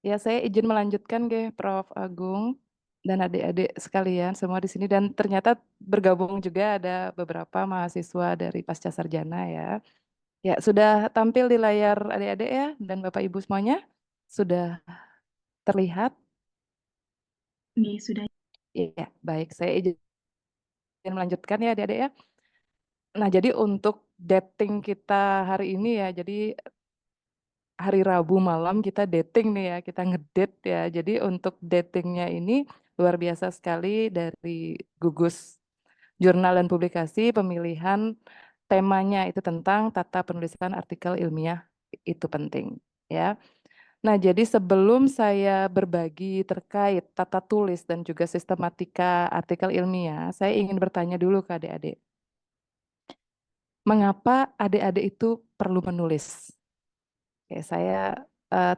Ya, saya izin melanjutkan ge Prof. Agung dan adik-adik sekalian semua di sini dan ternyata bergabung juga ada beberapa mahasiswa dari Pascasarjana ya. Ya, sudah tampil di layar adik-adik ya dan Bapak Ibu semuanya? Sudah terlihat? Nih, sudah. Iya, baik. Saya izin melanjutkan ya adik-adik ya. Nah, jadi untuk dating kita hari ini ya, jadi hari Rabu malam kita dating nih ya, kita ngedate ya. Jadi untuk datingnya ini luar biasa sekali dari gugus jurnal dan publikasi pemilihan temanya itu tentang tata penulisan artikel ilmiah itu penting ya. Nah, jadi sebelum saya berbagi terkait tata tulis dan juga sistematika artikel ilmiah, saya ingin bertanya dulu ke adik-adik. Mengapa adik-adik itu perlu menulis? Oke, saya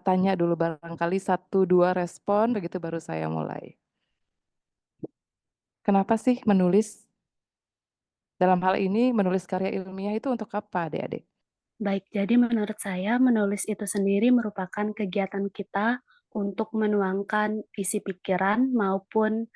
tanya dulu barangkali satu dua respon begitu baru saya mulai. Kenapa sih menulis? Dalam hal ini menulis karya ilmiah itu untuk apa adik-adik? Baik, jadi menurut saya menulis itu sendiri merupakan kegiatan kita untuk menuangkan isi pikiran maupun,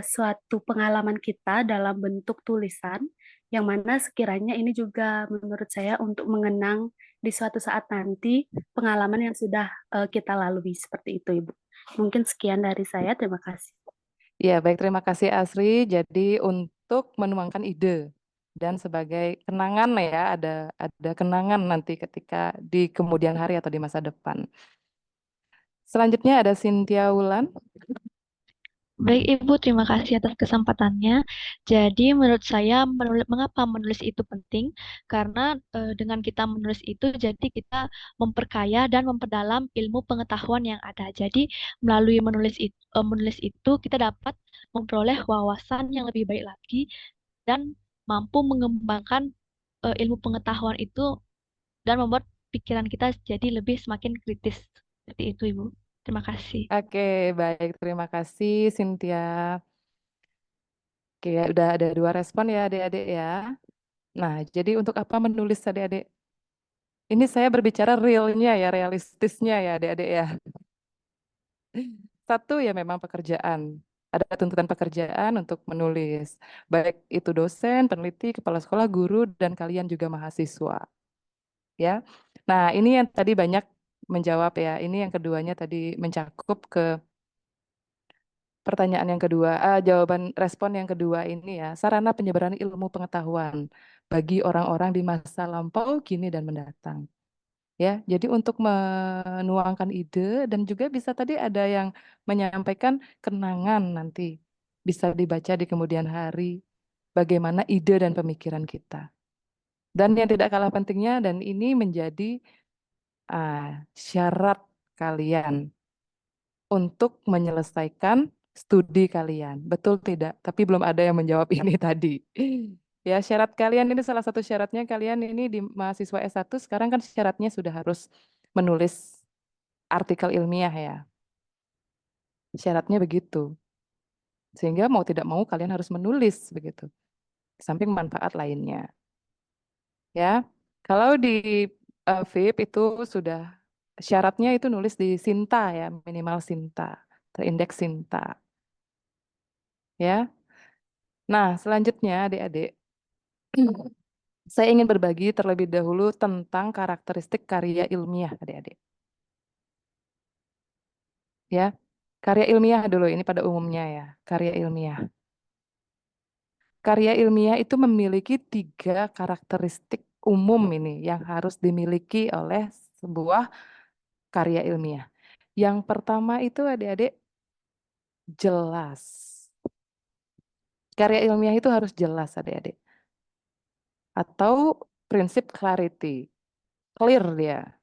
suatu pengalaman kita dalam bentuk tulisan, yang mana sekiranya ini juga menurut saya untuk mengenang di suatu saat nanti pengalaman yang sudah, kita lalui, seperti itu, Ibu. Mungkin sekian dari saya, terima kasih. Ya, baik, terima kasih Asri. Jadi untuk menuangkan ide dan sebagai kenangan ya, ada kenangan nanti ketika di kemudian hari atau di masa depan. Selanjutnya ada Cynthia Wulan. Baik Ibu, terima kasih atas kesempatannya. Jadi menurut saya mengapa menulis itu penting? Karena dengan kita menulis itu, jadi kita memperkaya dan memperdalam ilmu pengetahuan yang ada. Jadi melalui menulis itu kita dapat memperoleh wawasan yang lebih baik lagi dan mampu mengembangkan ilmu pengetahuan itu dan membuat pikiran kita jadi lebih semakin kritis. Seperti itu Ibu. Terima kasih. Oke, baik, terima kasih Cynthia. Oke, ya, udah ada dua respon ya adik-adik ya. Nah, jadi untuk apa menulis adik-adik? Ini saya berbicara realnya ya, realistisnya ya adik-adik ya. Satu ya memang pekerjaan. Ada tuntutan pekerjaan untuk menulis. Baik itu dosen, peneliti, kepala sekolah, guru, dan kalian juga mahasiswa. Ya. Nah, ini yang tadi banyak menjawab ya. Ini yang keduanya tadi mencakup ke pertanyaan yang kedua, jawaban respon yang kedua ini ya, sarana penyebaran ilmu pengetahuan bagi orang-orang di masa lampau, kini, dan mendatang. Ya, jadi untuk menuangkan ide dan juga bisa tadi ada yang menyampaikan kenangan nanti bisa dibaca di kemudian hari bagaimana ide dan pemikiran kita. Dan yang tidak kalah pentingnya dan ini menjadi syarat kalian untuk menyelesaikan studi kalian. Betul tidak? Tapi belum ada yang menjawab ini tadi. Ya, syarat kalian ini salah satu syaratnya kalian ini di mahasiswa S1 sekarang kan syaratnya sudah harus menulis artikel ilmiah ya. Syaratnya begitu. Sehingga mau tidak mau kalian harus menulis begitu. Samping manfaat lainnya. Ya. Kalau di VIP itu sudah syaratnya itu nulis di Sinta ya, minimal Sinta, terindeks Sinta. Ya. Nah, selanjutnya adik-adik, saya ingin berbagi terlebih dahulu tentang karakteristik karya ilmiah adik-adik. Ya. Karya ilmiah dulu ini pada umumnya ya, karya ilmiah. Karya ilmiah itu memiliki tiga karakteristik umum ini yang harus dimiliki oleh sebuah karya ilmiah. Yang pertama itu adik-adik jelas. Karya ilmiah itu harus jelas adik-adik. Atau prinsip clarity, clear dia.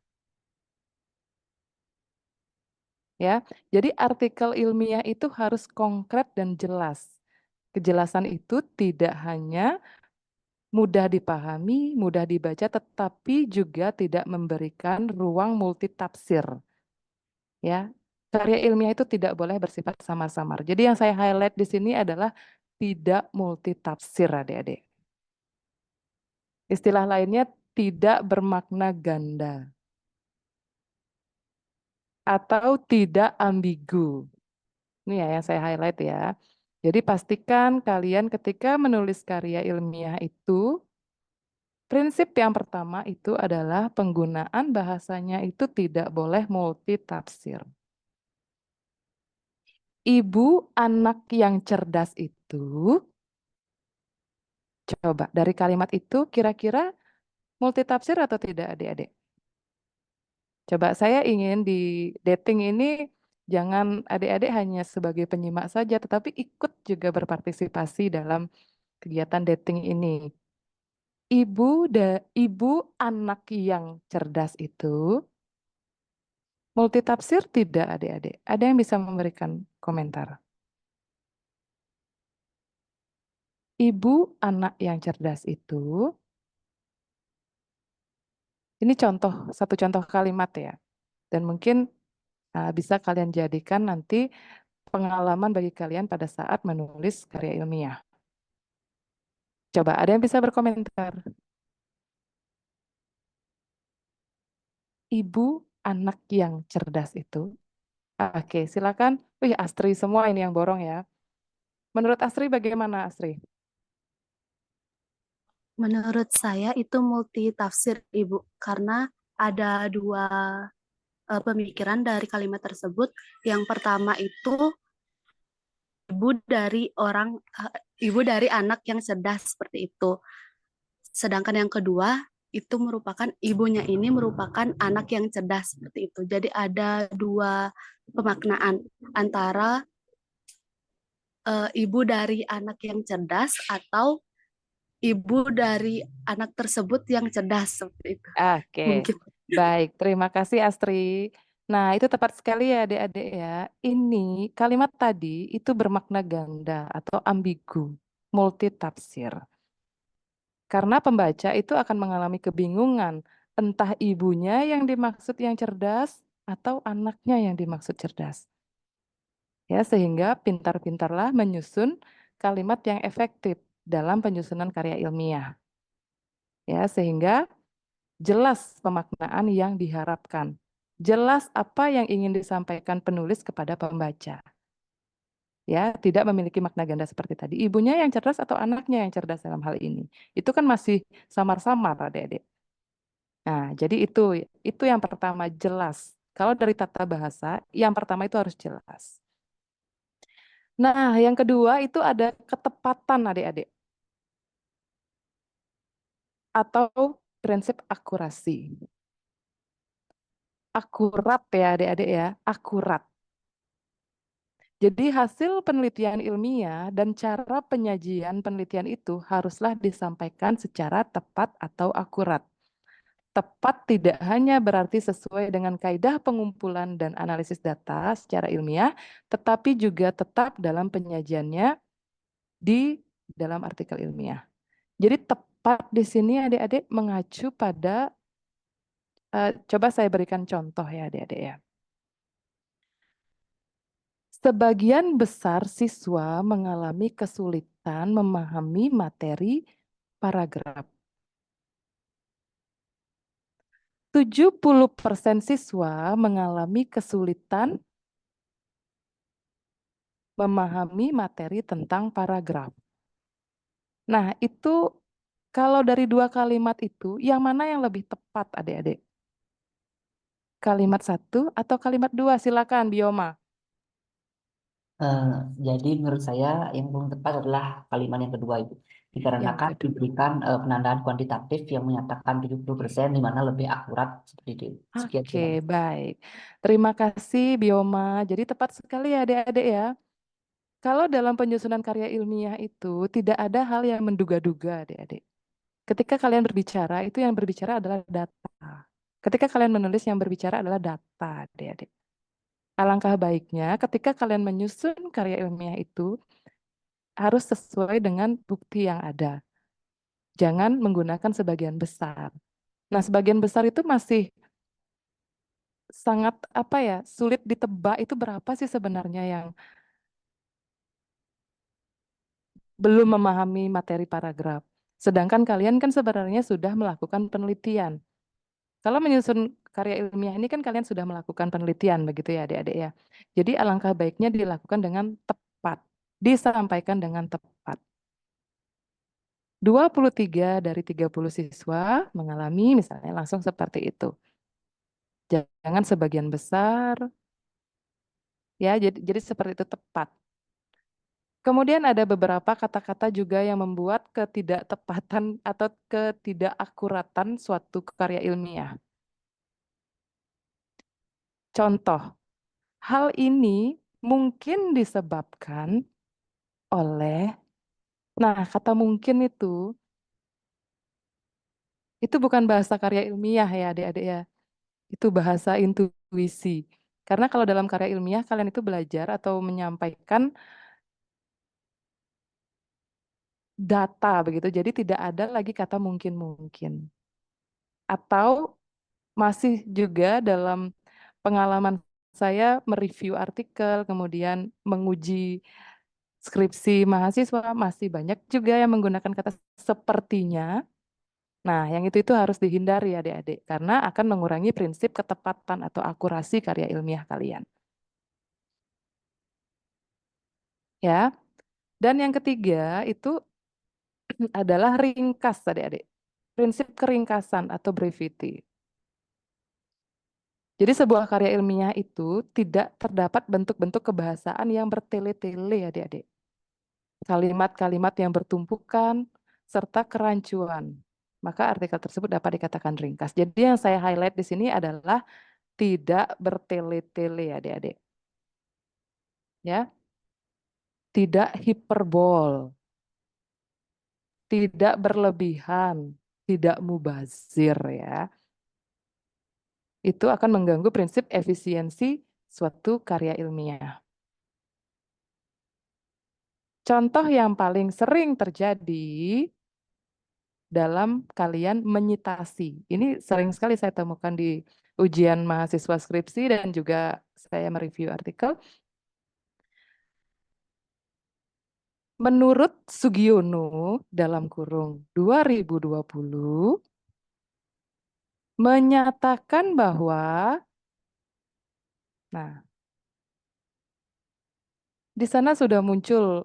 Ya, jadi artikel ilmiah itu harus konkret dan jelas. Kejelasan itu tidak hanya mudah dipahami, mudah dibaca, tetapi juga tidak memberikan ruang multitafsir. Ya, karya ilmiah itu tidak boleh bersifat samar-samar. Jadi yang saya highlight di sini adalah tidak multitafsir, adik-adik. Istilah lainnya tidak bermakna ganda. atau tidak ambigu. Ini ya yang saya highlight ya. Jadi pastikan kalian ketika menulis karya ilmiah itu, prinsip yang pertama itu adalah penggunaan bahasanya itu tidak boleh multitafsir. Ibu anak yang cerdas itu, coba dari kalimat itu kira-kira multitafsir atau tidak adik-adik? Coba saya ingin di dating ini jangan adik-adik hanya sebagai penyimak saja, tetapi ikut juga berpartisipasi dalam kegiatan dating ini. Ibu anak yang cerdas itu multitafsir tidak adik-adik? Ada yang bisa memberikan komentar? Ibu anak yang cerdas itu, ini satu contoh kalimat ya. Dan mungkin bisa kalian jadikan nanti pengalaman bagi kalian pada saat menulis karya ilmiah. Coba ada yang bisa berkomentar? Ibu anak yang cerdas itu. Oke, silakan. Wih, Astri semua ini yang borong ya. Menurut Astri bagaimana Astri? Menurut saya itu multi tafsir, Ibu, karena ada dua pemikiran dari kalimat tersebut. Yang pertama itu ibu dari anak yang cerdas seperti itu. Sedangkan yang kedua itu merupakan ibunya ini merupakan anak yang cerdas seperti itu. Jadi ada dua pemaknaan antara ibu dari anak yang cerdas atau ibu dari anak tersebut yang cerdas seperti itu. Oke, Mungkin. baik. Terima kasih Astri. Nah, itu tepat sekali ya adik-adik ya. Ini kalimat tadi itu bermakna ganda atau ambigu, multitafsir. Karena pembaca itu akan mengalami kebingungan, entah ibunya yang dimaksud yang cerdas atau anaknya yang dimaksud cerdas. Ya, sehingga pintar-pintarlah menyusun kalimat yang efektif dalam penyusunan karya ilmiah. Ya, sehingga jelas pemaknaan yang diharapkan. Jelas apa yang ingin disampaikan penulis kepada pembaca. Ya, tidak memiliki makna ganda seperti tadi. Ibunya yang cerdas atau anaknya yang cerdas dalam hal ini. Itu kan masih samar-samar, adik-adik. Nah, jadi itu yang pertama jelas. Kalau dari tata bahasa, yang pertama itu harus jelas. Nah, yang kedua itu ada ketepatan adik-adik. Atau prinsip akurasi. Akurat ya adik-adik ya, akurat. Jadi hasil penelitian ilmiah dan cara penyajian penelitian itu haruslah disampaikan secara tepat atau akurat. Tepat tidak hanya berarti sesuai dengan kaidah pengumpulan dan analisis data secara ilmiah, tetapi juga tetap dalam penyajiannya di dalam artikel ilmiah. Jadi tepat di sini adik-adik mengacu pada, coba saya berikan contoh ya adik-adik ya. Sebagian besar siswa mengalami kesulitan memahami materi paragraf. 70% siswa mengalami kesulitan memahami materi tentang paragraf. Nah, itu kalau dari dua kalimat itu, yang mana yang lebih tepat adik-adik? Kalimat satu atau kalimat dua? Silakan, Bioma. Eh, jadi menurut saya yang paling tepat adalah kalimat yang kedua itu. Yang Dikarenakan kedua. diberikan penandaan kuantitatif yang menyatakan 70% di mana lebih akurat seperti itu. Sekian Oke, terima kasih. baik. Terima kasih, Bioma. Jadi tepat sekali ya adik-adik ya. Kalau dalam penyusunan karya ilmiah itu tidak ada hal yang menduga-duga, adik-adik. Ketika kalian berbicara, itu yang berbicara adalah data. Ketika kalian menulis, yang berbicara adalah data, adik-adik. Alangkah baiknya ketika kalian menyusun karya ilmiah itu harus sesuai dengan bukti yang ada. Jangan menggunakan sebagian besar. Nah, sebagian besar itu masih sangat sulit ditebak itu berapa sih sebenarnya yang belum memahami materi paragraf. Sedangkan kalian kan sebenarnya sudah melakukan penelitian. Kalau menyusun karya ilmiah ini kan kalian sudah melakukan penelitian begitu ya adik-adik ya. Jadi alangkah baiknya dilakukan dengan tepat, disampaikan dengan tepat. 23 dari 30 siswa mengalami misalnya langsung seperti itu. Jangan sebagian besar, ya jadi seperti itu tepat. Kemudian ada beberapa kata-kata juga yang membuat ketidaktepatan atau ketidakakuratan suatu karya ilmiah. Contoh, hal ini mungkin disebabkan oleh, nah kata mungkin itu bukan bahasa karya ilmiah ya adik-adik ya, itu bahasa intuisi. Karena kalau dalam karya ilmiah kalian itu belajar atau menyampaikan data begitu, jadi tidak ada lagi kata mungkin-mungkin. Atau masih juga dalam pengalaman saya mereview artikel, kemudian menguji skripsi mahasiswa, masih banyak juga yang menggunakan kata sepertinya. Nah, yang itu harus dihindari adik-adik, karena akan mengurangi prinsip ketepatan atau akurasi karya ilmiah kalian. Ya. Dan yang ketiga itu adalah ringkas adik-adik. Prinsip keringkasan atau brevity. Jadi sebuah karya ilmiah itu tidak terdapat bentuk-bentuk kebahasaan yang bertele-tele adik-adik. Kalimat-kalimat yang bertumpukan serta kerancuan. Maka artikel tersebut dapat dikatakan ringkas. Jadi yang saya highlight di sini adalah tidak bertele-tele adik-adik. Ya. Tidak hiperbol. Tidak berlebihan, tidak mubazir ya. Itu akan mengganggu prinsip efisiensi suatu karya ilmiah. Contoh yang paling sering terjadi dalam kalian menyitasi. Ini sering sekali saya temukan di ujian mahasiswa skripsi dan juga saya mereview artikel. Menurut Sugiono dalam kurung 2020 menyatakan bahwa, nah, di sana sudah muncul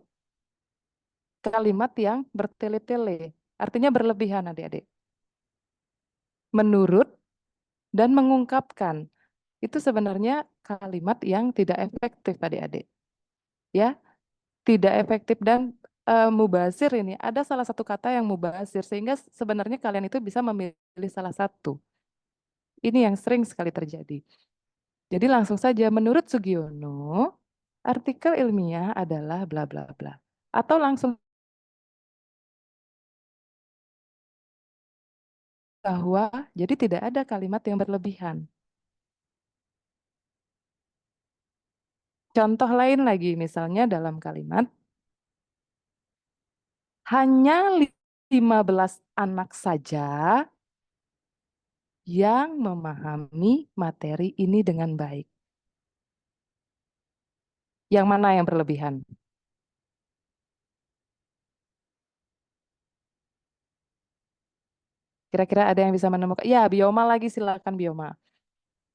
kalimat yang bertele-tele, artinya berlebihan adik-adik. Menurut dan mengungkapkan, itu sebenarnya kalimat yang tidak efektif adik-adik. Ya, tidak efektif dan mubazir ini. Ada salah satu kata yang mubazir, sehingga sebenarnya kalian itu bisa memilih salah satu. Ini yang sering sekali terjadi. Jadi langsung saja, menurut Sugiono, artikel ilmiah adalah bla bla bla. Atau langsung bahwa jadi tidak ada kalimat yang berlebihan. Contoh lain lagi, misalnya dalam kalimat, hanya 15 anak saja yang memahami materi ini dengan baik. Yang mana yang berlebihan? Kira-kira ada yang bisa menemukan? Ya, Bioma lagi, silakan Bioma.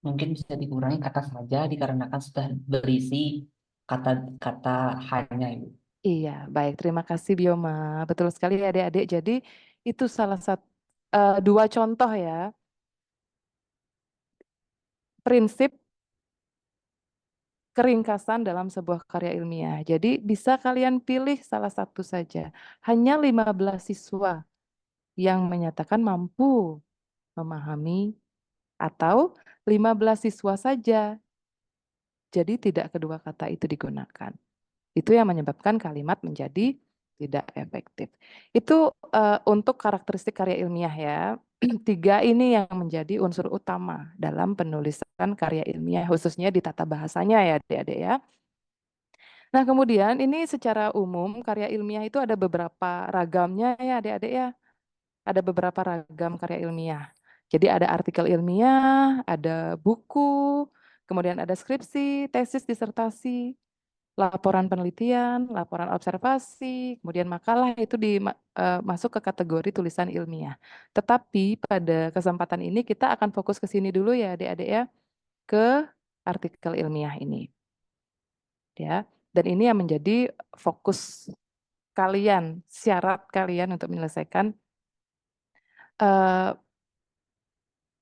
Mungkin bisa dikurangi kata saja dikarenakan sudah berisi kata-kata hanya, Ibu. Iya, baik. Terima kasih Bioma. Betul sekali adik-adik. Jadi itu salah satu dua contoh ya. Prinsip keringkasan dalam sebuah karya ilmiah. Jadi bisa kalian pilih salah satu saja. Hanya 15 siswa yang menyatakan mampu memahami atau 15 siswa saja. Jadi tidak kedua kata itu digunakan. Itu yang menyebabkan kalimat menjadi tidak efektif. Itu untuk karakteristik karya ilmiah ya. Tiga ini yang menjadi unsur utama dalam penulisan karya ilmiah, khususnya di tata bahasanya ya adik-adik ya. Nah kemudian ini secara umum karya ilmiah itu ada beberapa ragamnya ya adik-adik ya. Ada beberapa ragam karya ilmiah. Jadi ada artikel ilmiah, ada buku, kemudian ada skripsi, tesis, disertasi. laporan penelitian, laporan observasi, kemudian makalah itu masuk ke kategori tulisan ilmiah. Tetapi pada kesempatan ini kita akan fokus ke sini dulu ya adik-adik ya, ke artikel ilmiah ini. Ya, dan ini yang menjadi fokus kalian, syarat kalian untuk menyelesaikan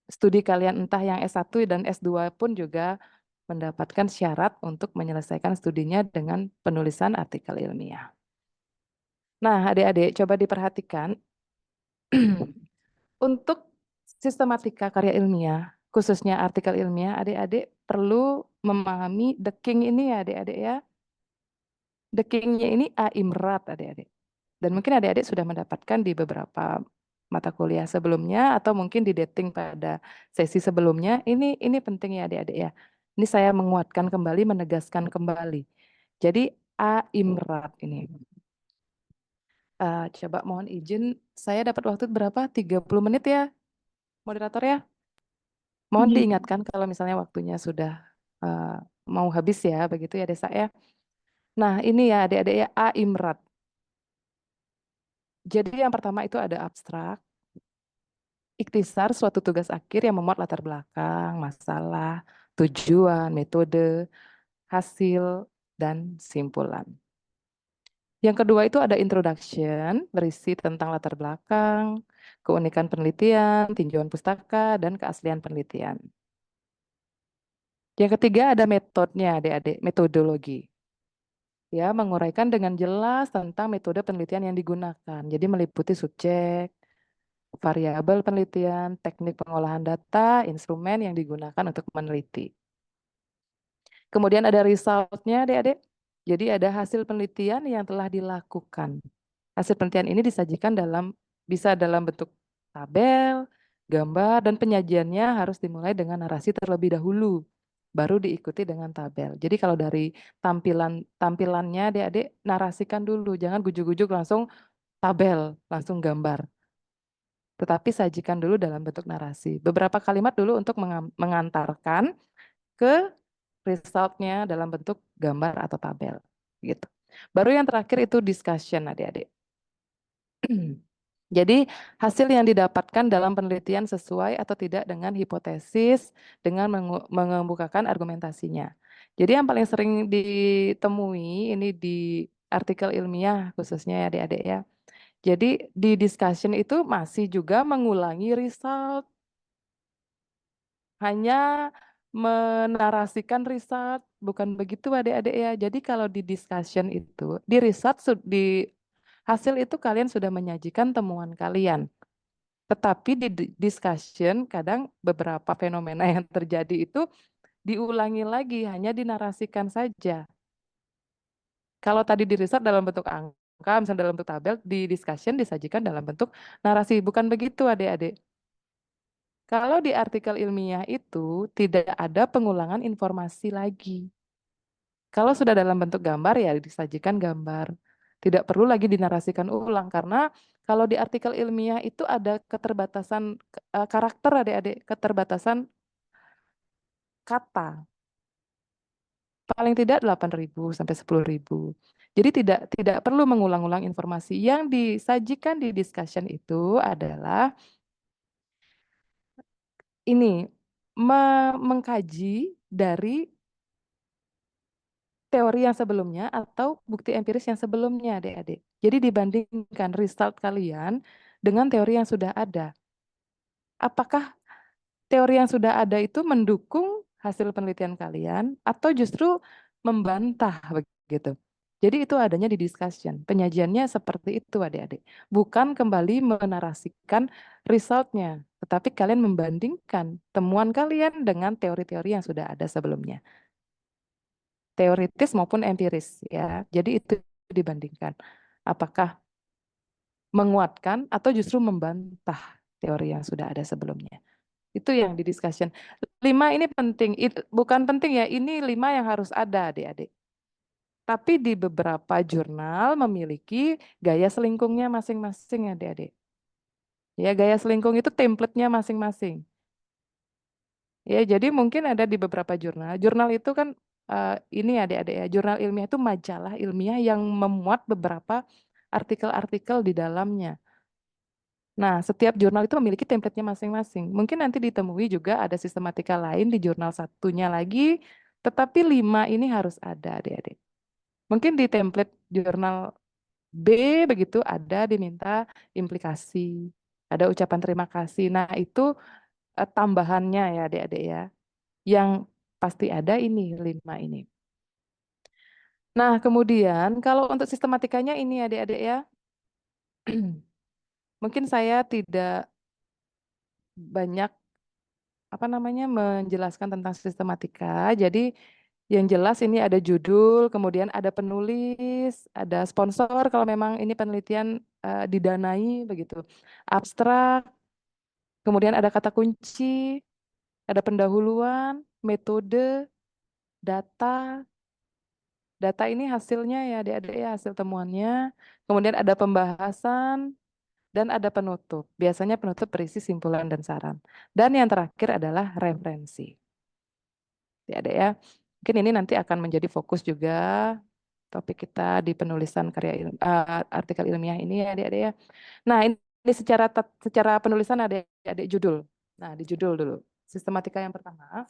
studi kalian entah yang S1 dan S2 pun juga mendapatkan syarat untuk menyelesaikan studinya dengan penulisan artikel ilmiah. Nah, adik-adik coba diperhatikan untuk sistematika karya ilmiah, khususnya artikel ilmiah, adik-adik perlu memahami the king ini ya adik-adik ya. The king-nya ini A. Imrat adik-adik. Dan mungkin adik-adik sudah mendapatkan di beberapa mata kuliah sebelumnya atau mungkin di dating pada sesi sebelumnya. Ini penting ya adik-adik ya. Ini saya menguatkan kembali, menegaskan kembali. Jadi A. Imrat ini. Coba mohon izin, saya dapat waktu berapa? 30 menit ya, moderator ya. Mohon Iya. diingatkan kalau misalnya waktunya sudah mau habis ya, begitu ya Desa ya. Nah ini ya adik-adik ya, A. Imrat. Jadi yang pertama itu ada abstrak, ikhtisar suatu tugas akhir yang memuat latar belakang, masalah, tujuan, metode, hasil, dan simpulan. Yang kedua itu ada introduction, berisi tentang latar belakang, keunikan penelitian, tinjauan pustaka, dan keaslian penelitian. Yang ketiga ada metodenya, adik-adik, metodologi. Ya, menguraikan dengan jelas tentang metode penelitian yang digunakan. Jadi meliputi subjek, variabel penelitian, teknik pengolahan data, instrumen yang digunakan untuk meneliti. Kemudian ada result-nya adik-adik. Jadi ada hasil penelitian yang telah dilakukan. Hasil penelitian ini disajikan bisa dalam bentuk tabel, gambar, dan penyajiannya harus dimulai dengan narasi terlebih dahulu, baru diikuti dengan tabel. Jadi kalau dari tampilannya adik-adik narasikan dulu, jangan gujuk-gujuk langsung tabel, langsung gambar. Tetapi sajikan dulu dalam bentuk narasi. Beberapa kalimat dulu untuk mengantarkan ke result-nya dalam bentuk gambar atau tabel. Gitu. Baru yang terakhir itu discussion adik-adik. Jadi hasil yang didapatkan dalam penelitian sesuai atau tidak dengan hipotesis dengan mengemukakan argumentasinya. Jadi yang paling sering ditemui ini di artikel ilmiah khususnya ya adik-adik ya. Jadi di discussion itu masih juga mengulangi result. Hanya menarasikan result, bukan begitu adik-adik ya. Jadi kalau di discussion itu, di result, di hasil itu kalian sudah menyajikan temuan kalian. Tetapi di discussion kadang beberapa fenomena yang terjadi itu diulangi lagi, hanya dinarasikan saja. Kalau tadi di result dalam bentuk angka, misalnya dalam bentuk tabel, di discussion disajikan dalam bentuk narasi. Bukan begitu adik-adik. Kalau di artikel ilmiah itu tidak ada pengulangan informasi lagi. Kalau sudah dalam bentuk gambar ya disajikan gambar. Tidak perlu lagi dinarasikan ulang karena kalau di artikel ilmiah itu ada keterbatasan karakter adik-adik, keterbatasan kata. Paling tidak 8.000 sampai 10.000. Jadi tidak perlu mengulang-ulang informasi. Yang disajikan di discussion itu adalah ini mengkaji dari teori yang sebelumnya atau bukti empiris yang sebelumnya, adik-adik. Jadi dibandingkan result kalian dengan teori yang sudah ada. Apakah teori yang sudah ada itu mendukung hasil penelitian kalian atau justru membantah begitu? Jadi itu adanya di discussion. Penyajiannya seperti itu, adik-adik. Bukan kembali menarasikan resultnya, tetapi kalian membandingkan temuan kalian dengan teori-teori yang sudah ada sebelumnya. Teoritis maupun empiris ya. Jadi itu dibandingkan. Apakah menguatkan atau justru membantah teori yang sudah ada sebelumnya. Itu yang di discussion. 5 ini penting, bukan penting ya, ini 5 yang harus ada adik-adik. Tapi di beberapa jurnal memiliki gaya selingkungnya masing-masing adik-adik. Ya, gaya selingkung itu template-nya masing-masing. Ya, jadi mungkin ada di beberapa jurnal. Jurnal itu kan ini adik-adik ya, jurnal ilmiah itu majalah ilmiah yang memuat beberapa artikel-artikel di dalamnya. Nah, setiap jurnal itu memiliki template-nya masing-masing. Mungkin nanti ditemui juga ada sistematika lain di jurnal satunya lagi, tetapi 5 ini harus ada adik-adik. Mungkin di template jurnal B begitu ada diminta implikasi, ada ucapan terima kasih. Nah, itu tambahannya ya adik-adik ya. Yang pasti ada ini 5 ini. Nah, kemudian kalau untuk sistematikanya ini adik-adik ya. Mungkin saya tidak banyak menjelaskan tentang sistematika. Jadi yang jelas ini ada judul, kemudian ada penulis, ada sponsor kalau memang ini penelitian didanai begitu. Abstrak, kemudian ada kata kunci, ada pendahuluan, metode, data. Data ini hasilnya ya adik-adik ya, hasil temuannya. Kemudian ada pembahasan dan ada penutup. Biasanya penutup berisi simpulan dan saran. Dan yang terakhir adalah referensi. Adik-adik ya. Mungkin ini nanti akan menjadi fokus juga topik kita di penulisan artikel ilmiah ini ya adik-adik ya. Nah, ini secara penulisan adik-adik judul. Nah, di judul dulu. Sistematika yang pertama.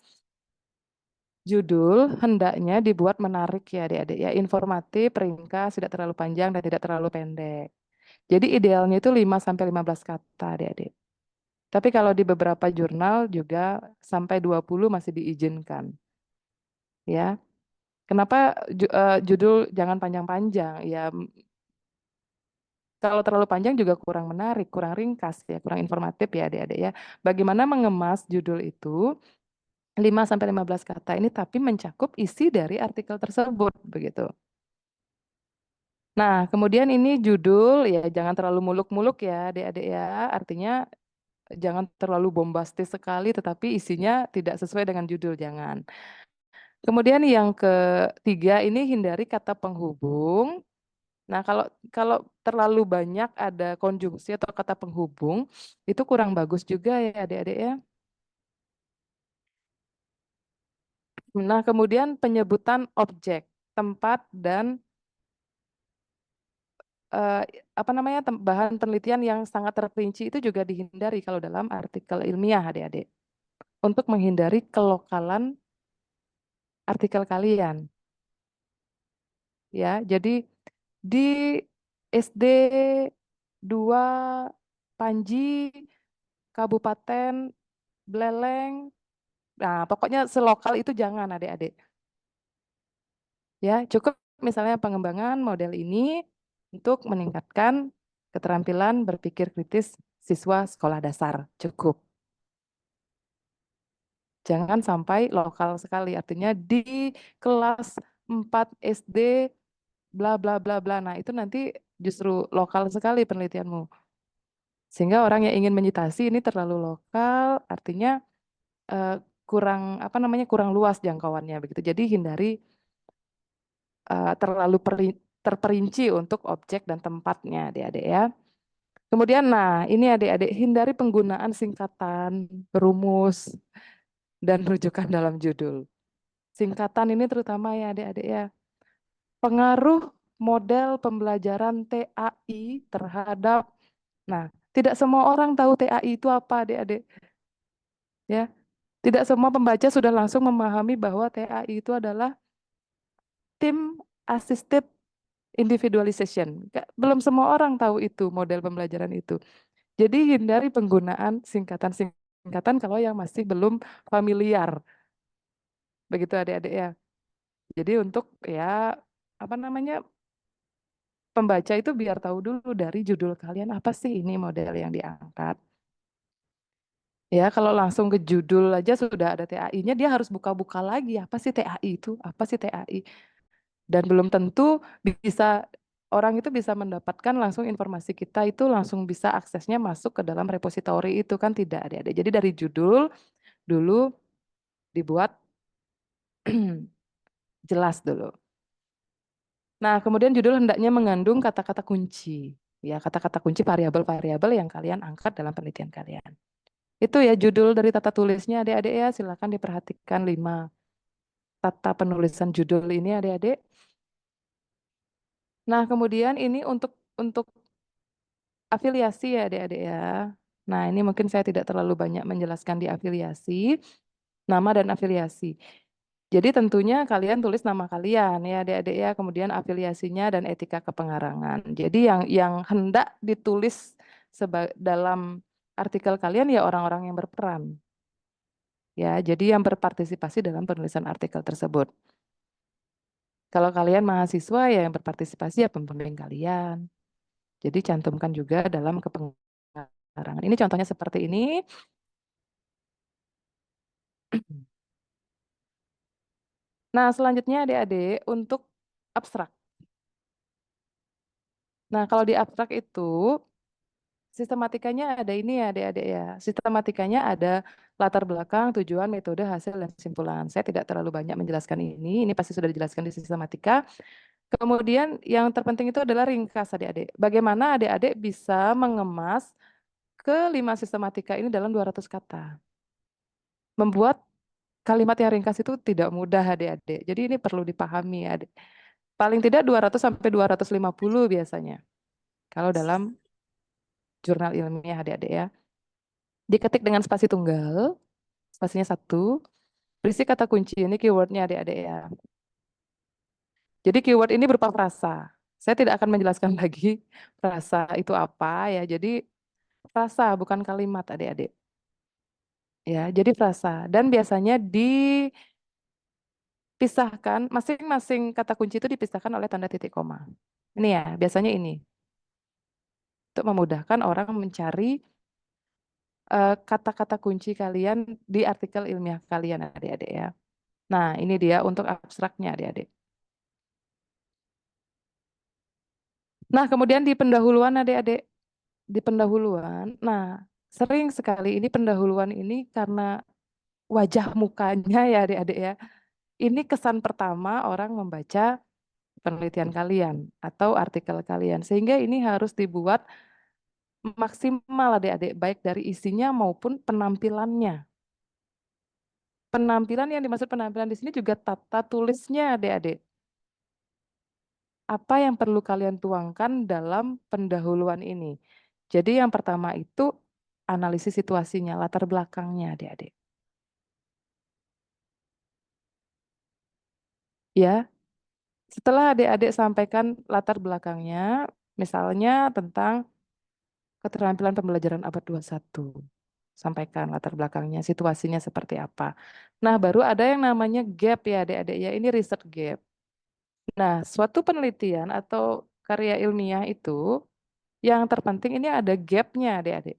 Judul hendaknya dibuat menarik ya adik-adik ya, informatif, ringkas, tidak terlalu panjang dan tidak terlalu pendek. Jadi idealnya itu 5 sampai 15 kata adik-adik. Tapi kalau di beberapa jurnal juga sampai 20 masih diizinkan. Ya. Kenapa judul jangan panjang-panjang? Ya kalau terlalu panjang juga kurang menarik, kurang ringkas ya, kurang informatif ya adik-adik ya. Bagaimana mengemas judul itu 5 sampai 15 kata ini tapi mencakup isi dari artikel tersebut begitu. Nah, kemudian ini judul ya jangan terlalu muluk-muluk ya adik-adik ya. Artinya jangan terlalu bombastis sekali tetapi isinya tidak sesuai dengan judul, jangan. Kemudian yang ketiga ini hindari kata penghubung. Nah, kalau terlalu banyak ada konjungsi atau kata penghubung itu kurang bagus juga ya adik-adik ya. Nah, kemudian penyebutan objek, tempat dan bahan penelitian yang sangat terperinci itu juga dihindari kalau dalam artikel ilmiah adik-adik. Untuk menghindari kelokalan artikel kalian. Ya, jadi di SD 2 Panji, Kabupaten Beleleng, nah pokoknya selokal itu jangan adik-adik. Ya, cukup misalnya pengembangan model ini untuk meningkatkan keterampilan berpikir kritis siswa sekolah dasar. Cukup. Jangan sampai lokal sekali, artinya di kelas 4 SD bla bla bla bla. Nah, itu nanti justru lokal sekali penelitianmu. Sehingga orang yang ingin menyitasi ini terlalu lokal, artinya kurang luas jangkauannya begitu. Jadi hindari terlalu terperinci untuk objek dan tempatnya, adik-adik ya. Kemudian, nah ini adik-adik hindari penggunaan singkatan, rumus, dan rujukan dalam judul. Singkatan ini terutama ya adik-adik ya. Pengaruh model pembelajaran TAI terhadap, nah tidak semua orang tahu TAI itu apa adik-adik. Ya, tidak semua pembaca sudah langsung memahami bahwa TAI itu adalah Team Assisted Individualization. Belum semua orang tahu itu model pembelajaran itu. Jadi hindari penggunaan singkatan-singkatan kalau yang masih belum familiar. Begitu adik-adik ya. Jadi untuk ya pembaca itu biar tahu dulu dari judul kalian apa sih ini model yang diangkat. Ya, kalau langsung ke judul aja sudah ada TAI-nya, dia harus buka-buka lagi apa sih TAI itu? Apa sih TAI? Dan belum tentu orang itu bisa mendapatkan langsung informasi kita itu langsung bisa aksesnya masuk ke dalam repositori itu kan tidak adik-adik. Jadi dari judul dulu dibuat jelas dulu. Nah, kemudian judul hendaknya mengandung kata-kata kunci. Ya, kata-kata kunci variabel-variabel yang kalian angkat dalam penelitian kalian. Itu ya judul dari tata tulisnya adik-adik ya, silakan diperhatikan 5. tata penulisan judul ini adik-adik. Nah, kemudian ini untuk afiliasi ya adik-adik ya. Nah, ini mungkin saya tidak terlalu banyak menjelaskan di afiliasi, nama dan afiliasi. Jadi tentunya kalian tulis nama kalian ya adik-adik ya, kemudian afiliasinya dan etika kepengarangan. Jadi yang hendak ditulis dalam artikel kalian ya orang-orang yang berperan. Ya, jadi yang berpartisipasi dalam penulisan artikel tersebut. Kalau kalian mahasiswa ya yang berpartisipasi ya pembimbing kalian. Jadi cantumkan juga dalam kepengarangan. Ini contohnya seperti ini. Nah, selanjutnya adik-adik untuk abstrak. Nah, kalau di abstrak itu sistematikanya ada ini ya adik-adik ya. Sistematikanya ada latar belakang, tujuan, metode, hasil, dan kesimpulan. Saya tidak terlalu banyak menjelaskan ini pasti sudah dijelaskan di sistematika. Kemudian yang terpenting itu adalah ringkas adik-adik. Bagaimana adik-adik bisa mengemas ke 5 sistematika ini dalam 200 kata. Membuat kalimat yang ringkas itu tidak mudah adik-adik. Jadi ini perlu dipahami adik. Paling tidak 200 sampai 250 biasanya. Kalau dalam jurnal ilmiah adik-adik ya. Diketik dengan spasi tunggal, spasinya 1. Berisi kata kunci, ini keywordnya adik-adik ya. Jadi keyword ini berupa frasa. Saya tidak akan menjelaskan lagi frasa itu apa ya. Jadi frasa bukan kalimat adik-adik. Ya, jadi frasa. Dan biasanya dipisahkan, masing-masing kata kunci itu dipisahkan oleh tanda titik koma. Ini ya, biasanya ini. Untuk memudahkan orang mencari kata-kata kunci kalian di artikel ilmiah kalian adik-adik ya. Nah, ini dia untuk abstraknya adik-adik. Nah, kemudian di pendahuluan adik-adik, di pendahuluan, nah sering sekali ini pendahuluan ini karena wajah mukanya ya adik-adik ya. Ini kesan pertama orang membaca penelitian kalian atau artikel kalian. Sehingga ini harus dibuat maksimal adik-adik, baik dari isinya maupun penampilannya. Penampilan yang dimaksud penampilan di sini juga tata tulisnya adik-adik. Apa yang perlu kalian tuangkan dalam pendahuluan ini? Jadi yang pertama itu analisis situasinya, latar belakangnya adik-adik. Ya, setelah adik-adik sampaikan latar belakangnya, misalnya tentang keterampilan pembelajaran abad 21. Sampaikan latar belakangnya, situasinya seperti apa. Nah, baru ada yang namanya gap ya adik-adik ya, ini research gap. Nah, suatu penelitian atau karya ilmiah itu yang terpenting ini ada gapnya adik-adik.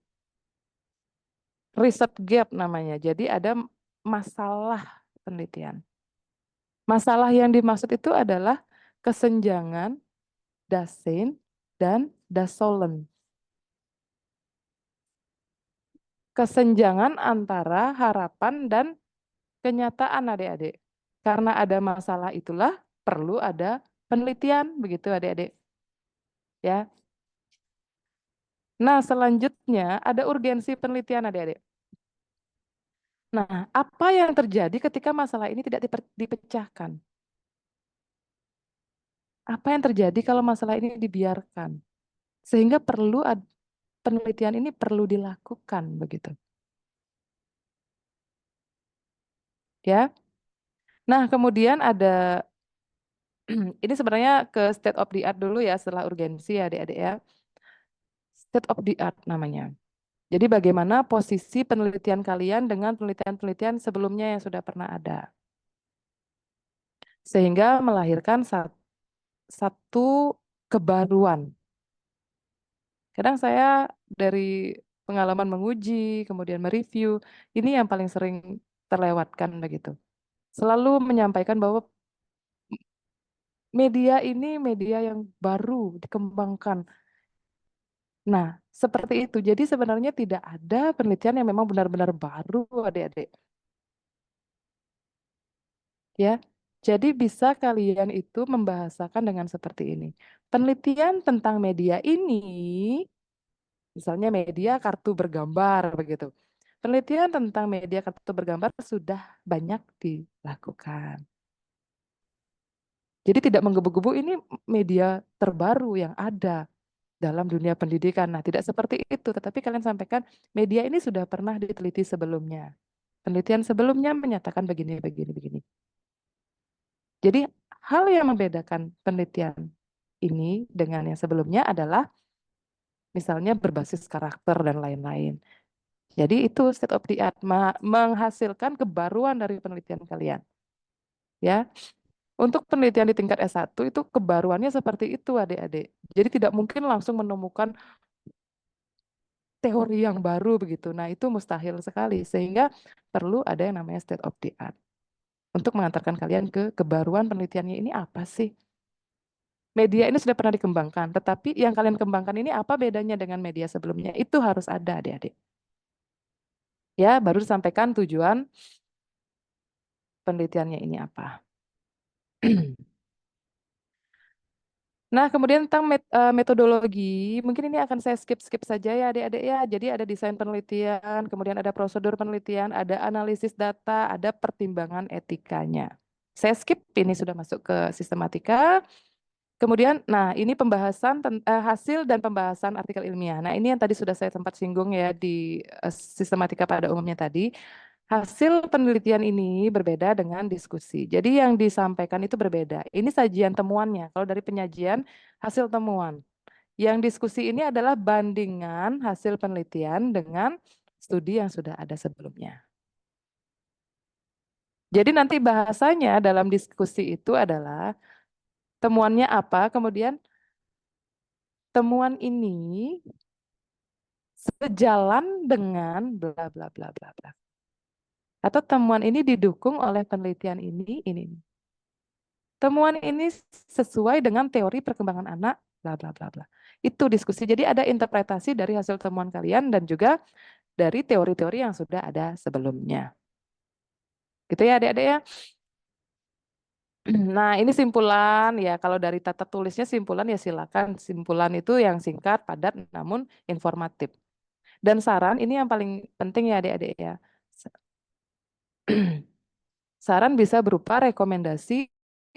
Research gap namanya. Jadi ada masalah penelitian. Masalah yang dimaksud itu adalah kesenjangan Dasein dan Dasolen. Kesenjangan antara harapan dan kenyataan adik-adik. Karena ada masalah itulah perlu ada penelitian begitu adik-adik. Ya. Nah, selanjutnya ada urgensi penelitian adik-adik. Nah, apa yang terjadi ketika masalah ini tidak dipecahkan? Apa yang terjadi kalau masalah ini dibiarkan? Sehingga penelitian ini perlu dilakukan begitu. Ya. Nah, kemudian ada ini sebenarnya ke state of the art dulu ya setelah urgensi ya adik-adik ya. State of the art namanya. Jadi bagaimana posisi penelitian kalian dengan penelitian-penelitian sebelumnya yang sudah pernah ada. Sehingga melahirkan satu kebaruan. Kadang saya dari pengalaman menguji, kemudian mereview, ini yang paling sering terlewatkan begitu. Selalu menyampaikan bahwa media ini media yang baru dikembangkan. Nah, seperti itu. Jadi sebenarnya tidak ada penelitian yang memang benar-benar baru, adik-adik. Ya, jadi bisa kalian itu membahasakan dengan seperti ini. Penelitian tentang media ini, misalnya media kartu bergambar begitu. Penelitian tentang media kartu bergambar sudah banyak dilakukan. Jadi tidak menggebu-gebu, ini media terbaru yang ada dalam dunia pendidikan. Nah, tidak seperti itu, tetapi kalian sampaikan media ini sudah pernah diteliti sebelumnya. Penelitian sebelumnya menyatakan begini, begini, begini. Jadi hal yang membedakan penelitian ini dengan yang sebelumnya adalah misalnya berbasis karakter dan lain-lain. Jadi itu state of the art, menghasilkan kebaruan dari penelitian kalian. Ya, untuk penelitian di tingkat S1 itu kebaruannya seperti itu adik-adik. Jadi tidak mungkin langsung menemukan teori yang baru begitu. Nah, itu mustahil sekali sehingga perlu ada yang namanya state of the art untuk mengantarkan kalian ke kebaruan penelitiannya ini apa sih? Media ini sudah pernah dikembangkan, tetapi yang kalian kembangkan ini apa bedanya dengan media sebelumnya? Itu harus ada adik-adik. Ya, baru disampaikan tujuan penelitiannya ini apa. Nah, kemudian tentang metodologi, mungkin ini akan saya skip saja ya adik-adik ya. Jadi ada desain penelitian, kemudian ada prosedur penelitian, ada analisis data, ada pertimbangan etikanya. Saya skip, ini sudah masuk ke sistematika. Kemudian, nah ini pembahasan hasil dan pembahasan artikel ilmiah. Nah ini yang tadi sudah saya sempat singgung ya di sistematika pada umumnya tadi. Hasil penelitian ini berbeda dengan diskusi. Jadi yang disampaikan itu berbeda. Ini sajian temuannya. Kalau dari penyajian, hasil temuan. Yang diskusi ini adalah bandingan hasil penelitian dengan studi yang sudah ada sebelumnya. Jadi nanti bahasanya dalam diskusi itu adalah temuannya apa, kemudian temuan ini sejalan dengan bla bla bla bla bla. Atau temuan ini didukung oleh penelitian ini. Temuan ini sesuai dengan teori perkembangan anak, bla bla bla bla. Itu diskusi. Jadi ada interpretasi dari hasil temuan kalian dan juga dari teori-teori yang sudah ada sebelumnya. Gitu ya adik-adik ya. Nah ini simpulan ya, kalau dari tata tulisnya simpulan ya silakan. Simpulan itu yang singkat, padat, namun informatif. Dan saran ini yang paling penting ya adik-adik ya. Saran bisa berupa rekomendasi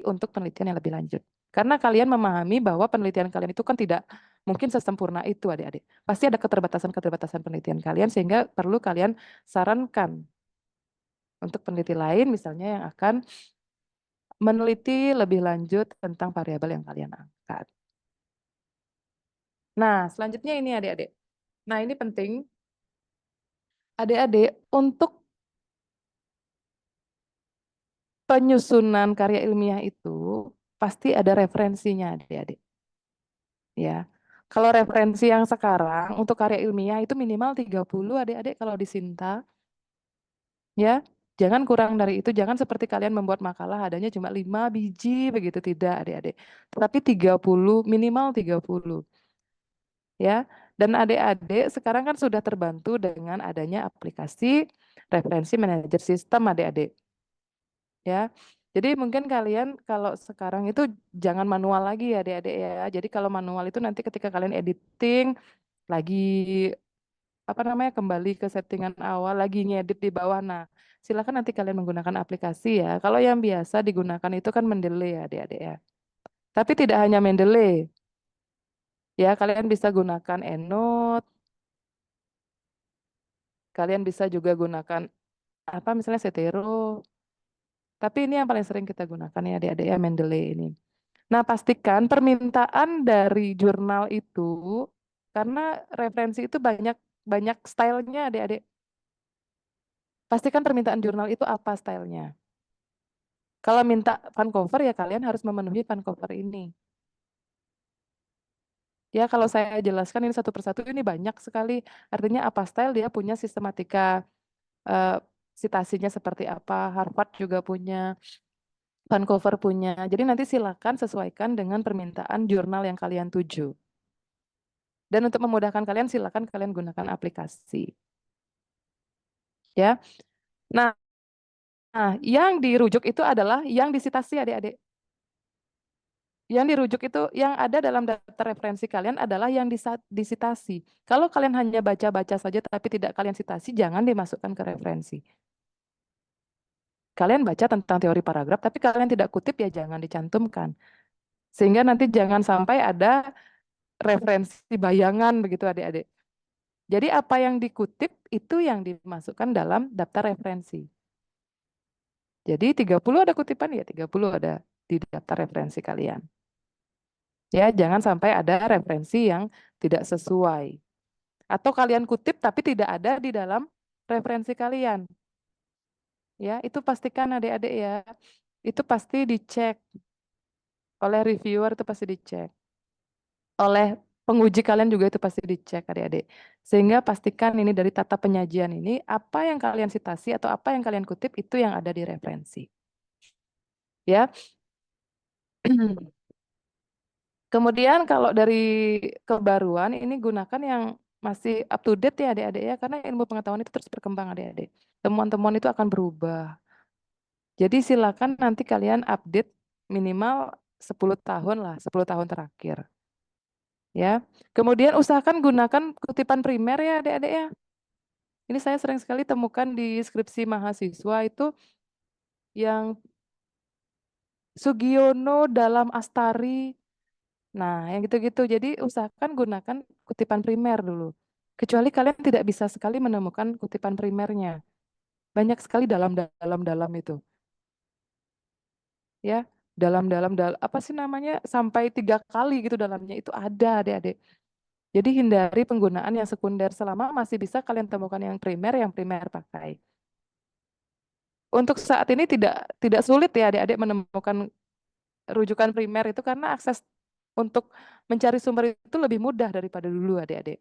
untuk penelitian yang lebih lanjut. Karena kalian memahami bahwa penelitian kalian itu kan tidak mungkin sesempurna itu adik-adik. Pasti ada keterbatasan-keterbatasan penelitian kalian sehingga perlu kalian sarankan untuk peneliti lain misalnya yang akan meneliti lebih lanjut tentang variabel yang kalian angkat. Nah, selanjutnya ini adik-adik. Nah, ini penting. Adik-adik, untuk penyusunan karya ilmiah itu pasti ada referensinya adik-adik. Ya. Kalau referensi yang sekarang untuk karya ilmiah itu minimal 30 adik-adik kalau di Sinta. Ya. Jangan kurang dari itu, jangan seperti kalian membuat makalah adanya cuma 5 biji begitu, tidak adik-adik. Tetapi 30, minimal 30. Ya. Dan adik-adik sekarang kan sudah terbantu dengan adanya aplikasi referensi manajer sistem adik-adik. Ya. Jadi mungkin kalian kalau sekarang itu jangan manual lagi ya adik-adik ya. Jadi kalau manual itu nanti ketika kalian editing lagi apa namanya kembali ke settingan awal, lagi ngedit di bawah. Nah, silakan nanti kalian menggunakan aplikasi ya. Kalau yang biasa digunakan itu kan Mendeley ya adik-adik ya. Tapi tidak hanya Mendeley. Ya, kalian bisa gunakan EndNote. Kalian bisa juga gunakan apa misalnya Zotero. Tapi ini yang paling sering kita gunakan ya adik-adik ya Mendeley ini. Nah, pastikan permintaan dari jurnal itu karena referensi itu banyak stylenya adik-adik. Pastikan permintaan jurnal itu apa stylenya. Kalau minta fun cover ya kalian harus memenuhi fun cover ini. Ya kalau saya jelaskan ini satu persatu ini banyak sekali. Artinya apa style dia punya sistematika citasinya seperti apa. Harvard juga punya, fun cover punya. Jadi nanti silakan sesuaikan dengan permintaan jurnal yang kalian tuju. Dan untuk memudahkan kalian silakan kalian gunakan aplikasi. Ya. Nah, yang dirujuk itu adalah yang disitasi adik-adik. Yang dirujuk itu yang ada dalam data referensi kalian adalah yang disitasi. Kalau kalian hanya baca-baca saja tapi tidak kalian sitasi, jangan dimasukkan ke referensi. Kalian baca tentang teori paragraf, tapi kalian tidak kutip ya jangan dicantumkan. Sehingga nanti jangan sampai ada referensi bayangan begitu adik-adik. Jadi apa yang dikutip itu yang dimasukkan dalam daftar referensi. Jadi 30 ada kutipan ya 30 ada di daftar referensi kalian. Ya, jangan sampai ada referensi yang tidak sesuai. Atau kalian kutip tapi tidak ada di dalam referensi kalian. Ya, itu pastikan adik-adik ya. Itu pasti dicek oleh reviewer, itu pasti dicek. Oleh penguji kalian juga itu pasti dicek adik-adik. Sehingga pastikan ini dari tata penyajian ini apa yang kalian citasi atau apa yang kalian kutip itu yang ada di referensi. Ya. Kemudian kalau dari kebaruan ini gunakan yang masih up to date ya adik-adik ya karena ilmu pengetahuan itu terus berkembang adik-adik. Temuan-temuan itu akan berubah. Jadi silakan nanti kalian update minimal 10 tahun lah, 10 tahun terakhir. Ya. Kemudian usahakan gunakan kutipan primer ya adik-adik ya. Ini saya sering sekali temukan di skripsi mahasiswa itu yang Sugiono dalam Astari. Nah, yang gitu-gitu. Jadi usahakan gunakan kutipan primer dulu. Kecuali kalian tidak bisa sekali menemukan kutipan primernya. Banyak sekali dalam itu. Ya, dalam apa sih namanya? Sampai 3 kali gitu dalamnya itu ada adik-adik. Jadi hindari penggunaan yang sekunder selama masih bisa kalian temukan yang primer pakai. Untuk saat ini tidak sulit ya adik-adik menemukan rujukan primer itu karena akses untuk mencari sumber itu lebih mudah daripada dulu adik-adik.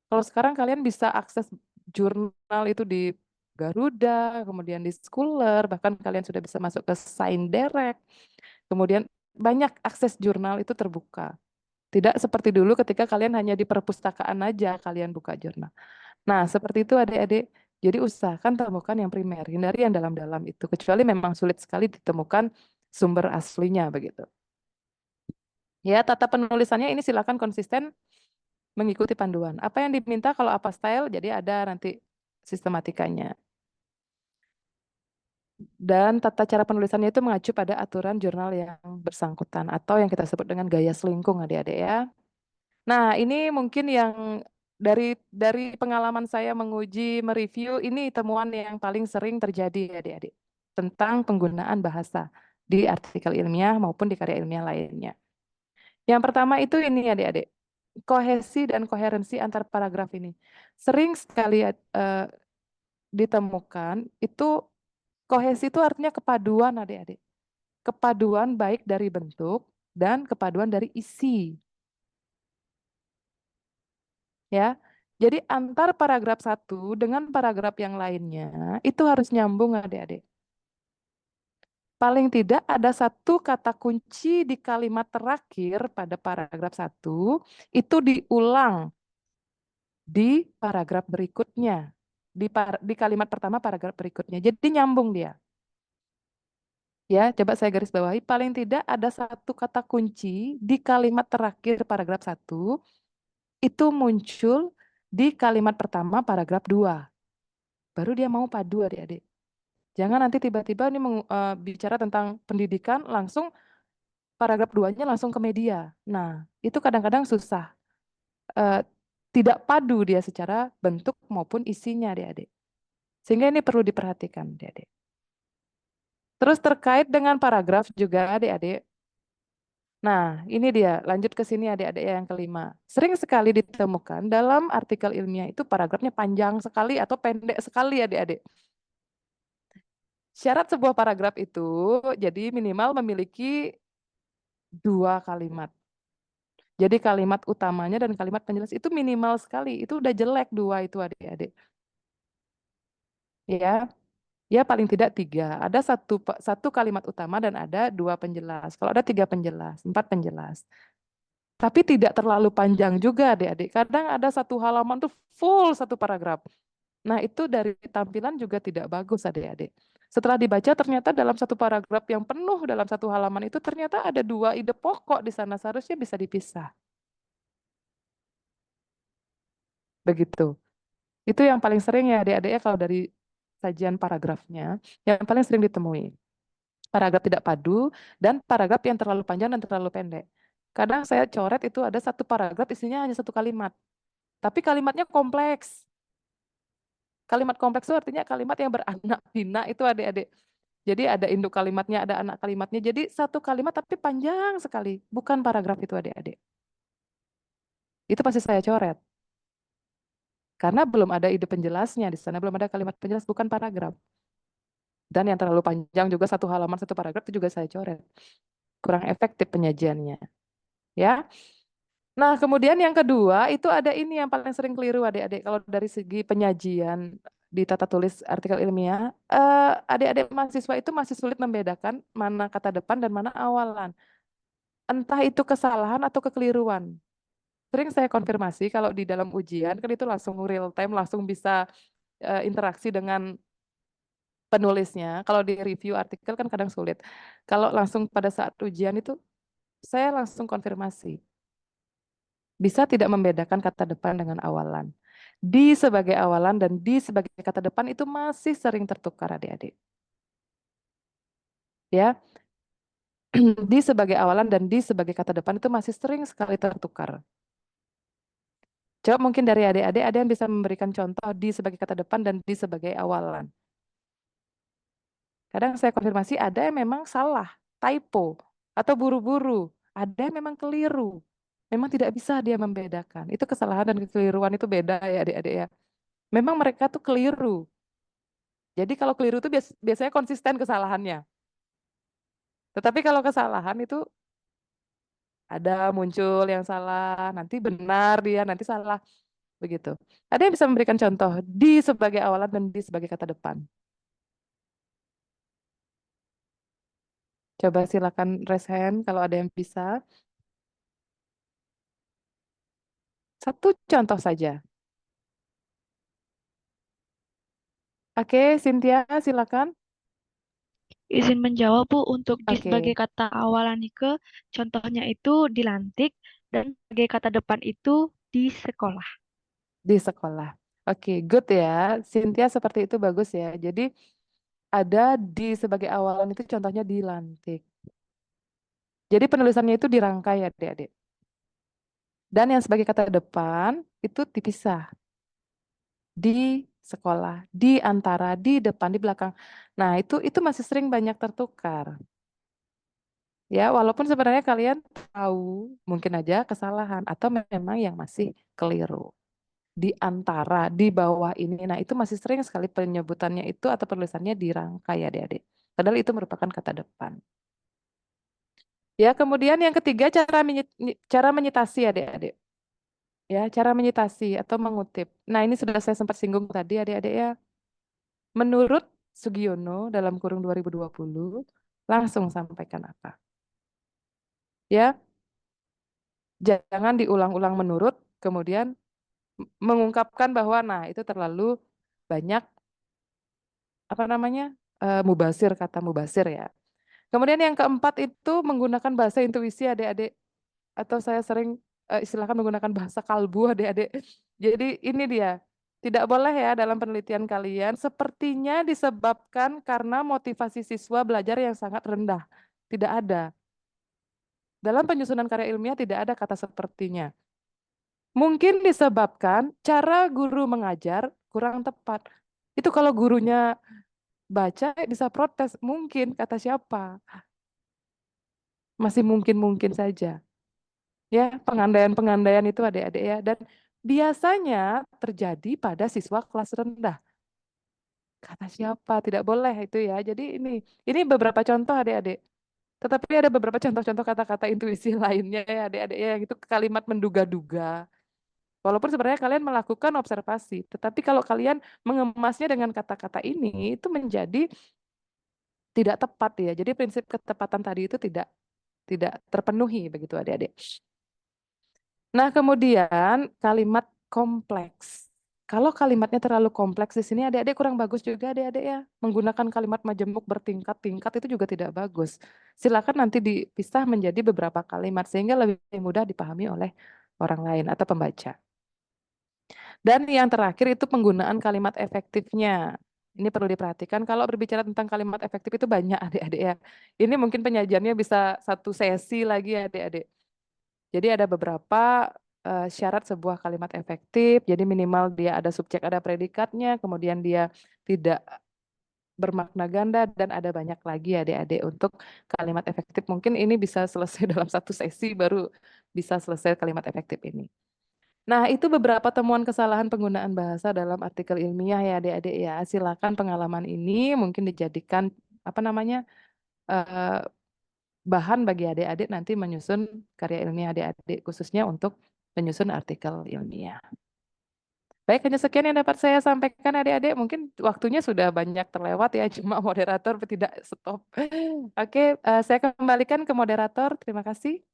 Kalau sekarang kalian bisa akses jurnal itu di Garuda, kemudian di Scholar, bahkan kalian sudah bisa masuk ke Sign Direct. Kemudian banyak akses jurnal itu terbuka. Tidak seperti dulu ketika kalian hanya di perpustakaan aja kalian buka jurnal. Nah, seperti itu adik-adik. Jadi usahakan temukan yang primer, hindari yang dalam-dalam itu. Kecuali memang sulit sekali ditemukan sumber aslinya begitu. Ya, tata penulisannya ini silakan konsisten mengikuti panduan. Apa yang diminta kalau apa style, jadi ada nanti sistematikanya. Dan tata cara penulisannya itu mengacu pada aturan jurnal yang bersangkutan atau yang kita sebut dengan gaya selingkung adik-adik ya. Nah, ini mungkin yang dari pengalaman saya menguji, mereview, ini temuan yang paling sering terjadi adik-adik tentang penggunaan bahasa di artikel ilmiah maupun di karya ilmiah lainnya. Yang pertama itu ini adik-adik, kohesi dan koherensi antar paragraf ini. Sering sekali ditemukan itu kohesi itu artinya kepaduan adik-adik. Kepaduan baik dari bentuk dan kepaduan dari isi. Ya. Jadi antar paragraf satu dengan paragraf yang lainnya itu harus nyambung adik-adik. Paling tidak ada satu kata kunci di kalimat terakhir pada paragraf satu itu diulang di paragraf berikutnya. Di kalimat pertama paragraf berikutnya. Jadi nyambung dia. Ya, coba saya garis bawahi. Paling tidak ada satu kata kunci di kalimat terakhir paragraf 1 itu muncul di kalimat pertama paragraf 2. Baru dia mau padu adik-adik. Jangan nanti tiba-tiba ini bicara tentang pendidikan langsung paragraf 2-nya langsung ke media. Nah, itu kadang-kadang susah. Tidak padu dia secara bentuk maupun isinya adik-adik. Sehingga ini perlu diperhatikan adik-adik. Terus terkait dengan paragraf juga adik-adik. Nah, ini dia, lanjut ke sini adik-adik yang kelima. Sering sekali ditemukan dalam artikel ilmiah itu paragrafnya panjang sekali atau pendek sekali adik-adik. Syarat sebuah paragraf itu jadi minimal memiliki 2 kalimat. Jadi kalimat utamanya dan kalimat penjelas itu minimal sekali. Itu udah jelek 2 itu adik-adik. Ya, ya paling tidak 3. Ada satu kalimat utama dan ada 2 penjelas. Kalau ada 3 penjelas, 4 penjelas. Tapi tidak terlalu panjang juga adik-adik. Kadang ada satu halaman tuh full satu paragraf. Nah itu dari tampilan juga tidak bagus adik-adik. Setelah dibaca ternyata dalam satu paragraf yang penuh dalam satu halaman itu ternyata ada 2 ide pokok di sana. Seharusnya bisa dipisah. Begitu. Itu yang paling sering ya adik-adik ya kalau dari sajian paragrafnya yang paling sering ditemui. Paragraf tidak padu dan paragraf yang terlalu panjang dan terlalu pendek. Kadang saya coret itu ada satu paragraf isinya hanya satu kalimat, tapi kalimatnya kompleks. Kalimat kompleks itu artinya kalimat yang beranak pinak itu adik-adik. Jadi ada induk kalimatnya, ada anak kalimatnya. Jadi satu kalimat tapi panjang sekali. Bukan paragraf itu adik-adik. Itu pasti saya coret. Karena belum ada ide penjelasnya di sana, belum ada kalimat penjelas, bukan paragraf. Dan yang terlalu panjang juga satu halaman, satu paragraf itu juga saya coret. Kurang efektif penyajiannya. Ya. Nah, kemudian yang kedua itu ada ini yang paling sering keliru adik-adik. Kalau dari segi penyajian di tata tulis artikel ilmiah, adik-adik mahasiswa itu masih sulit membedakan mana kata depan dan mana awalan. Entah itu kesalahan atau kekeliruan. Sering saya konfirmasi kalau di dalam ujian kan itu langsung real time, langsung bisa interaksi dengan penulisnya. Kalau di review artikel kan kadang sulit. Kalau langsung pada saat ujian itu saya langsung konfirmasi. Bisa tidak membedakan kata depan dengan awalan. Di sebagai awalan dan di sebagai kata depan itu masih sering tertukar adik-adik. Ya, di sebagai awalan dan di sebagai kata depan itu masih sering sekali tertukar. Coba mungkin dari adik-adik ada yang bisa memberikan contoh di sebagai kata depan dan di sebagai awalan. Kadang saya konfirmasi ada yang memang salah, typo, atau buru-buru. Ada yang memang keliru. Memang tidak bisa dia membedakan. Itu kesalahan dan kekeliruan itu beda ya adik-adik ya. Memang mereka tuh keliru. Jadi kalau keliru itu biasanya konsisten kesalahannya. Tetapi kalau kesalahan itu ada muncul yang salah, nanti benar dia, nanti salah. Begitu. Ada yang bisa memberikan contoh di sebagai awalan dan di sebagai kata depan. Coba silakan raise hand kalau ada yang bisa. Satu contoh saja. Oke, Cynthia silakan. Izin menjawab Bu, untuk di sebagai Oke, kata awalan Nike, contohnya itu dilantik dan sebagai kata depan itu di sekolah. di sekolah. Oke, good ya. Cynthia seperti itu bagus ya. Jadi ada di sebagai awalan itu contohnya dilantik. Jadi penulisannya itu dirangkai ya adik-adik. Dan yang sebagai kata depan itu dipisah. Di sekolah, di antara, di depan, di belakang. Nah, itu masih sering banyak tertukar. Ya, walaupun sebenarnya kalian tahu mungkin aja kesalahan atau memang yang masih keliru. Di antara, di bawah ini. Nah, itu masih sering sekali penyebutannya itu atau penulisannya dirangkai ya adik-adik. Padahal itu merupakan kata depan. Ya, kemudian yang ketiga cara menyitasi adik-adik. Ya, cara menyitasi atau mengutip. Nah, ini sudah saya sempat singgung tadi adik-adik ya. Menurut Sugiono dalam kurung 2020, langsung sampaikan apa? Ya, jangan diulang-ulang menurut, kemudian mengungkapkan bahwa nah itu terlalu banyak apa namanya? Mubasir, kata mubasir ya. Kemudian yang keempat itu menggunakan bahasa intuisi adik-adik, atau saya sering istilahkan menggunakan bahasa kalbu adik-adik. Jadi ini dia, tidak boleh ya dalam penelitian kalian sepertinya disebabkan karena motivasi siswa belajar yang sangat rendah. Tidak ada. Dalam penyusunan karya ilmiah tidak ada kata sepertinya. Mungkin disebabkan cara guru mengajar kurang tepat. Itu kalau gurunya baca bisa protes, mungkin kata siapa? Masih mungkin-mungkin saja. Ya, pengandaian-pengandaian itu adik-adik ya. Dan biasanya terjadi pada siswa kelas rendah. Kata siapa? Tidak boleh itu ya. Jadi ini beberapa contoh adik-adik. Tetapi ada beberapa contoh-contoh kata-kata intuisi lainnya ya adik-adik ya. Yang itu kalimat menduga-duga. Walaupun sebenarnya kalian melakukan observasi. Tetapi kalau kalian mengemasnya dengan kata-kata ini, itu menjadi tidak tepat ya. Jadi prinsip ketepatan tadi itu tidak terpenuhi begitu adik-adik. Nah, kemudian kalimat kompleks. Kalau kalimatnya terlalu kompleks di sini adik-adik kurang bagus juga adik-adik ya. Menggunakan kalimat majemuk bertingkat-tingkat itu juga tidak bagus. Silakan nanti dipisah menjadi beberapa kalimat sehingga lebih mudah dipahami oleh orang lain atau pembaca. Dan yang terakhir itu penggunaan kalimat efektifnya. Ini perlu diperhatikan kalau berbicara tentang kalimat efektif itu banyak adik-adik ya. Ini mungkin penyajiannya bisa satu sesi lagi ya adik-adik. Jadi ada beberapa syarat sebuah kalimat efektif. Jadi minimal dia ada subjek, ada predikatnya, kemudian dia tidak bermakna ganda, dan ada banyak lagi adik-adik untuk kalimat efektif. Mungkin ini bisa selesai dalam satu sesi baru bisa selesai kalimat efektif ini. Nah, itu beberapa temuan kesalahan penggunaan bahasa dalam artikel ilmiah ya adik-adik ya. Silakan pengalaman ini mungkin dijadikan apa namanya eh, bahan bagi adik-adik nanti menyusun karya ilmiah adik-adik, khususnya untuk menyusun artikel ilmiah. Baik, hanya sekian yang dapat saya sampaikan adik-adik. Mungkin waktunya sudah banyak terlewat ya, cuma moderator tidak stop. Oke, saya kembalikan ke moderator. Terima kasih.